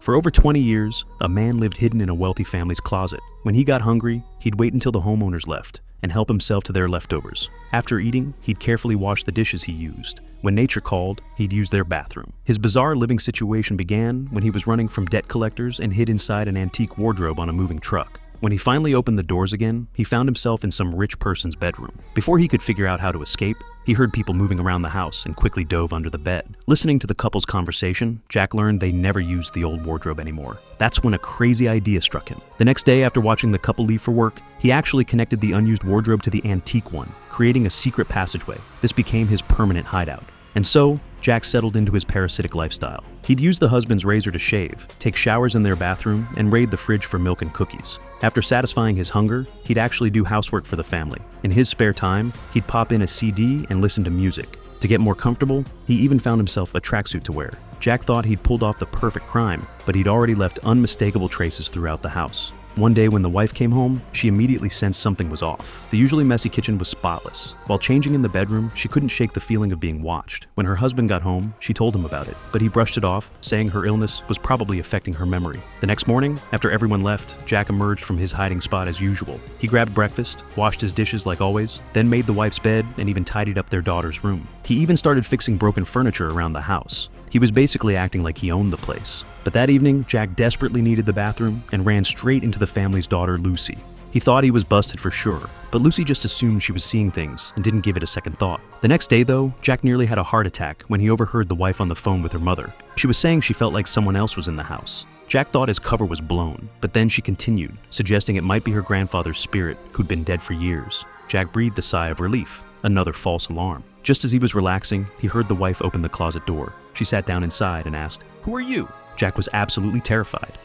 For over 20 years, a man lived hidden in a wealthy family's closet. When he got hungry, he'd wait until the homeowners left and help himself to their leftovers. After eating, he'd carefully wash the dishes he used. When nature called, he'd use their bathroom. His bizarre living situation began when he was running from debt collectors and hid inside an antique wardrobe on a moving truck. When he finally opened the doors again, he found himself in some rich person's bedroom. Before he could figure out how to escape, he heard people moving around the house and quickly dove under the bed. Listening to the couple's conversation, Jack learned they never used the old wardrobe anymore. That's when a crazy idea struck him. The next day, after watching the couple leave for work, he actually connected the unused wardrobe to the antique one, creating a secret passageway. This became his permanent hideout. And so, Jack settled into his parasitic lifestyle. He'd use the husband's razor to shave, take showers in their bathroom, and raid the fridge for milk and cookies. After satisfying his hunger, he'd actually do housework for the family. In his spare time, he'd pop in a CD and listen to music. To get more comfortable, he even found himself a tracksuit to wear. Jack thought he'd pulled off the perfect crime, but he'd already left unmistakable traces throughout the house. One day when the wife came home, she immediately sensed something was off. The usually messy kitchen was spotless. While changing in the bedroom, she couldn't shake the feeling of being watched. When her husband got home, she told him about it, but he brushed it off, saying her illness was probably affecting her memory. The next morning, after everyone left, Jack emerged from his hiding spot as usual. He grabbed breakfast, washed his dishes like always, then made the wife's bed and even tidied up their daughter's room. He even started fixing broken furniture around the house. He was basically acting like he owned the place. But that evening, Jack desperately needed the bathroom and ran straight into the family's daughter, Lucy. He thought he was busted for sure, but Lucy just assumed she was seeing things and didn't give it a second thought. The next day, though, Jack nearly had a heart attack when he overheard the wife on the phone with her mother. She was saying she felt like someone else was in the house. Jack thought his cover was blown, but then she continued, suggesting it might be her grandfather's spirit who'd been dead for years. Jack breathed a sigh of relief. Another false alarm. Just as he was relaxing, he heard the wife open the closet door. She sat down inside and asked, "Who are you?" Jack was absolutely terrified.